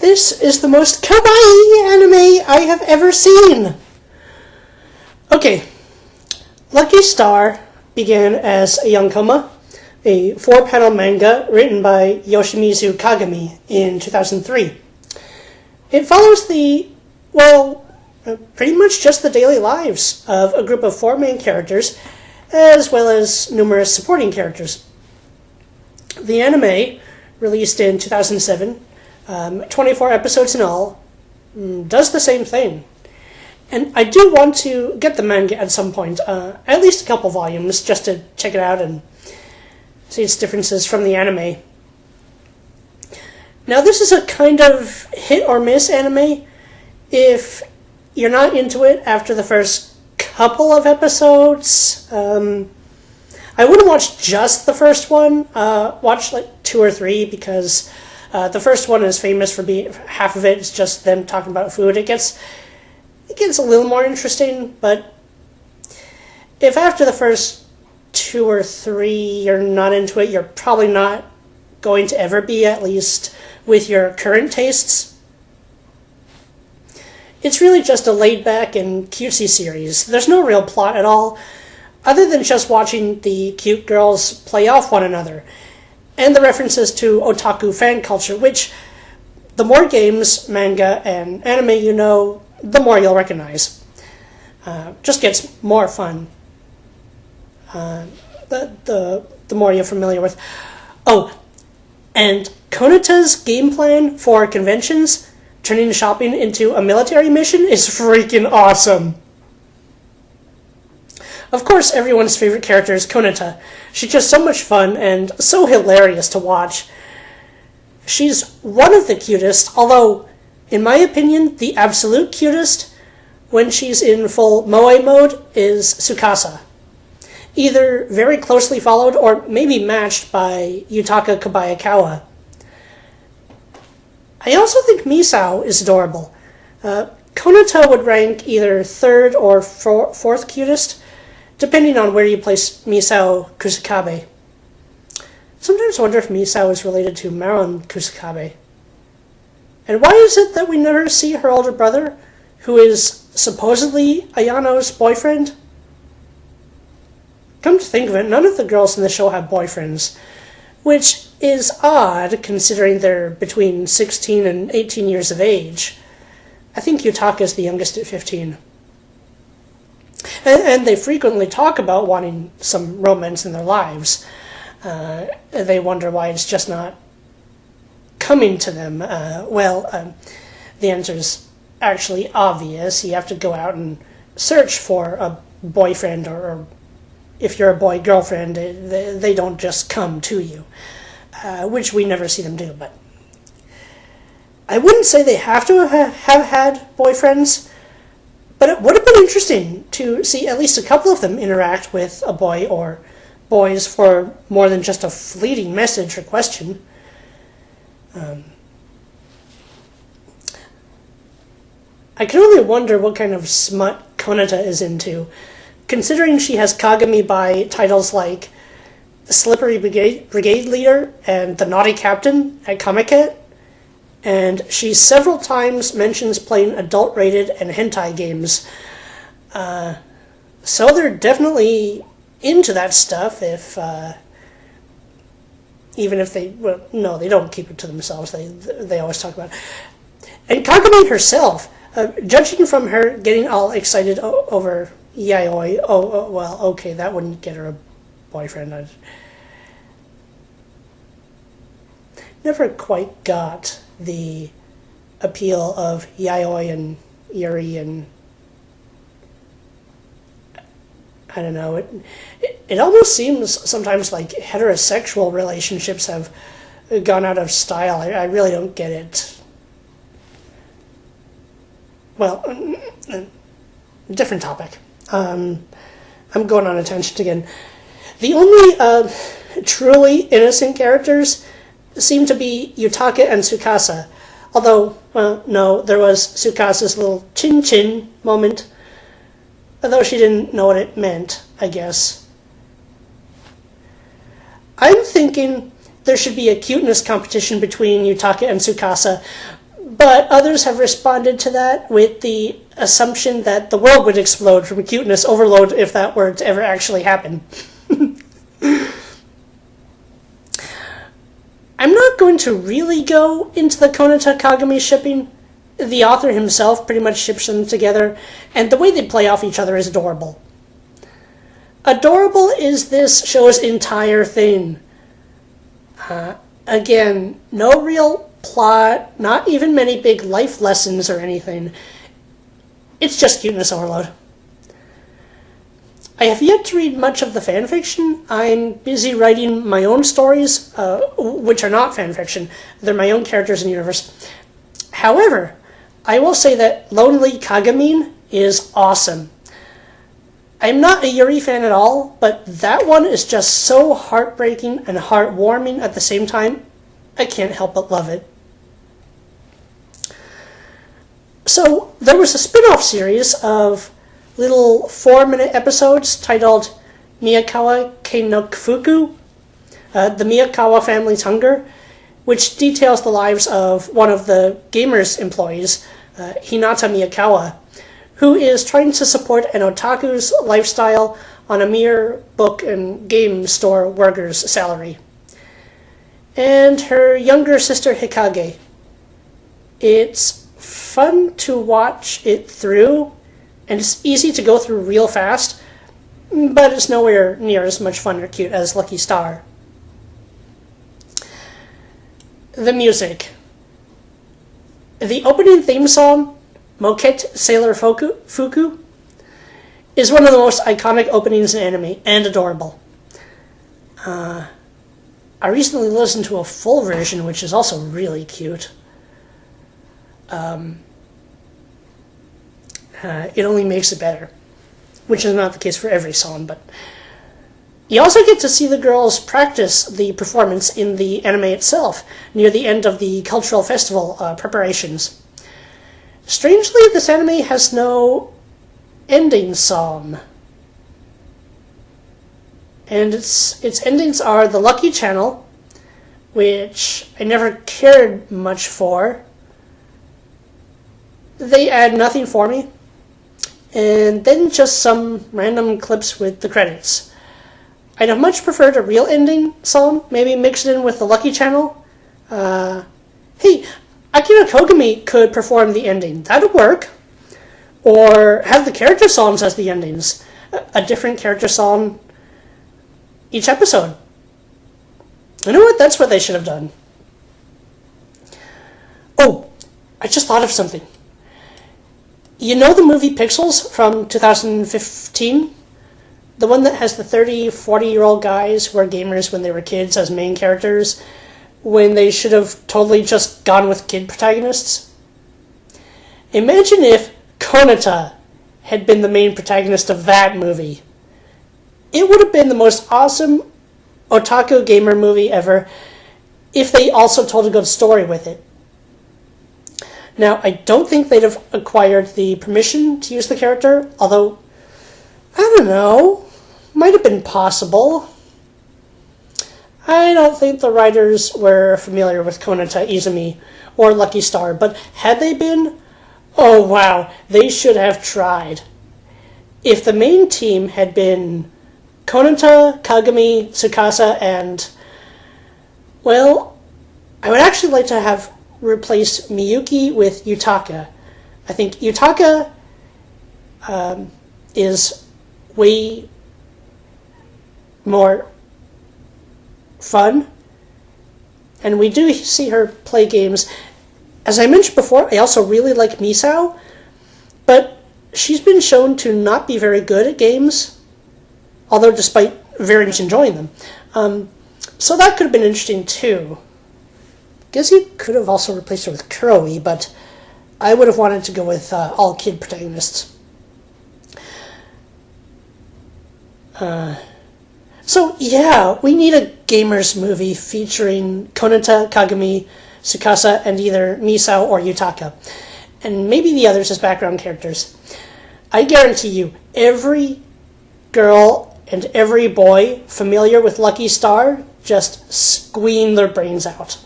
This is the most kawaii anime I have ever seen! Okay, Lucky Star began as a yonkoma, a 4-panel manga written by Yoshimizu Kagami in 2003. It follows pretty much just the daily lives of a group of 4 main characters, as well as numerous supporting characters. The anime, released in 2007, 24 episodes in all, does the same thing. And I do want to get the manga at some point, at least a couple volumes, just to check it out and see its differences from the anime. Now, this is a kind of hit-or-miss anime. If you're not into it after the first couple of episodes, I wouldn't watch just the first one. Watch like 2 or 3, because the first one is famous for being half of it is just them talking about food. It gets a little more interesting, but if after the first 2 or 3 you're not into it, you're probably not going to ever be, at least with your current tastes. It's really just a laid-back and cutesy series. There's no real plot at all, other than just watching the cute girls play off one another, and the references to otaku fan culture, which the more games, manga, and anime you know, the more you'll recognize. Just gets more fun. The more you're familiar with. Oh, and Konata's game plan for conventions, turning shopping into a military mission, is freaking awesome. Of course, everyone's favorite character is Konata. She's just so much fun and so hilarious to watch. She's one of the cutest, although, in my opinion, the absolute cutest, when she's in full moe mode, is Tsukasa. Either very closely followed or maybe matched by Yutaka Kobayakawa. I also think Misao is adorable. Konata would rank either 3rd or 4th cutest, depending on where you place Misao Kusakabe. Sometimes I wonder if Misao is related to Maron Kusakabe. And why is it that we never see her older brother, who is supposedly Ayano's boyfriend? Come to think of it, none of the girls in the show have boyfriends, which is odd considering they're between 16 and 18 years of age. I think Yutaka is the youngest at 15. And they frequently talk about wanting some romance in their lives. They wonder why it's just not coming to them. The answer is actually obvious. You have to go out and search for a boyfriend, or if you're a boy, girlfriend. They don't just come to you, which we never see them do. But I wouldn't say they have to have had boyfriends, but it would have been interesting to see at least a couple of them interact with a boy or boys for more than just a fleeting message or question. I can only wonder what kind of smut Konata is into, considering she has Kagami by titles like Slippery Brigade Leader and The Naughty Captain at Comiket, and she several times mentions playing adult-rated and hentai games. So they're definitely into that stuff, even if they don't keep it to themselves. They always talk about it. And Kagami herself, judging from her getting all excited over yaoi, okay, that wouldn't get her a boyfriend. I never quite got the appeal of yaoi and yuri, and I don't know, it almost seems sometimes like heterosexual relationships have gone out of style. I really don't get it. Well, different topic. I'm going on a tangent again. The only truly innocent characters seem to be Yutaka and Tsukasa. Although, no, there was Tsukasa's little chin-chin moment, although she didn't know what it meant, I guess. I'm thinking there should be a cuteness competition between Yutaka and Tsukasa, But others have responded to that with the assumption that the world would explode from cuteness overload if that were to ever actually happen. I'm not going to really go into the Konata Kagami shipping. The author himself pretty much ships them together, and the way they play off each other is adorable. Adorable is this show's entire thing. Again, no real plot, not even many big life lessons or anything. It's just cuteness overload. I have yet to read much of the fanfiction. I'm busy writing my own stories, which are not fanfiction. They're my own characters and universe. However, I will say that Lonely Kagami is awesome. I'm not a Yuri fan at all, but that one is just so heartbreaking and heartwarming at the same time. I can't help but love it. So, there was a spin-off series of little 4-minute episodes titled Miyakawa Keinokufuku, the Miyakawa family's hunger, which details the lives of one of the gamer's employees, Hinata Miyakawa, who is trying to support an otaku's lifestyle on a mere book and game store worker's salary. And her younger sister Hikage. It's fun to watch it through, and it's easy to go through real fast, but it's nowhere near as much fun or cute as Lucky Star. The music. The opening theme song, Moket Sailor Fuku, is one of the most iconic openings in anime, and adorable. I recently listened to a full version, which is also really cute. It only makes it better, which is not the case for every song, but you also get to see the girls practice the performance in the anime itself near the end of the cultural festival preparations. Strangely, this anime has no ending song, and its endings are The Lucky Channel, which I never cared much for. They add nothing for me, and then just some random clips with the credits. I'd have much preferred a real ending song, maybe mixed in with the Lucky Channel. Hey, Akira Kogami could perform the ending. That'd work. Or have the character songs as the endings. A different character song each episode. You know what? That's what they should have done. Oh, I just thought of something. You know the movie Pixels from 2015? The one that has the 30, 40-year-old guys who are gamers when they were kids as main characters, when they should have totally just gone with kid protagonists? Imagine if Konata had been the main protagonist of that movie. It would have been the most awesome otaku gamer movie ever if they also told a good story with it. Now, I don't think they'd have acquired the permission to use the character, although, I don't know, might have been possible. I don't think the writers were familiar with Konata, Izumi, or Lucky Star, but had they been, oh wow, they should have tried. If the main team had been Konata, Kagami, Tsukasa, and, well, I would actually like to have replaced Miyuki with Yutaka. I think Yutaka is way more fun, and we do see her play games. As I mentioned before, I also really like Misao, but she's been shown to not be very good at games, although despite very much enjoying them. So that could have been interesting too. Guess you could have also replaced her with Kuroe, but I would have wanted to go with all kid protagonists. So yeah, we need a gamers movie featuring Konata, Kagami, Tsukasa, and either Misao or Yutaka, and maybe the others as background characters. I guarantee you, every girl and every boy familiar with Lucky Star just squeam their brains out.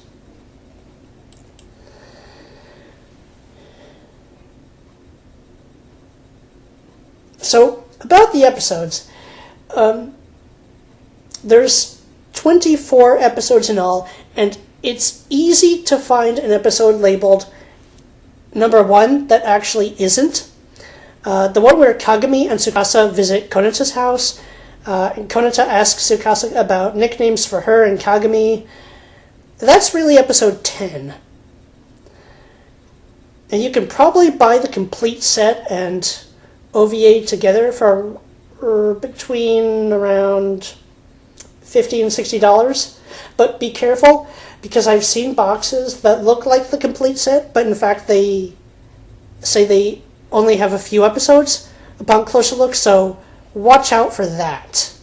So, about the episodes, there's 24 episodes in all, and it's easy to find an episode labeled number 1 that actually isn't. The one where Kagami and Tsukasa visit Konata's house, and Konata asks Tsukasa about nicknames for her and Kagami. That's really episode 10. And you can probably buy the complete set and OVA together for between around $50 and $60. But be careful, because I've seen boxes that look like the complete set, but in fact they say they only have a few episodes upon closer look, so watch out for that.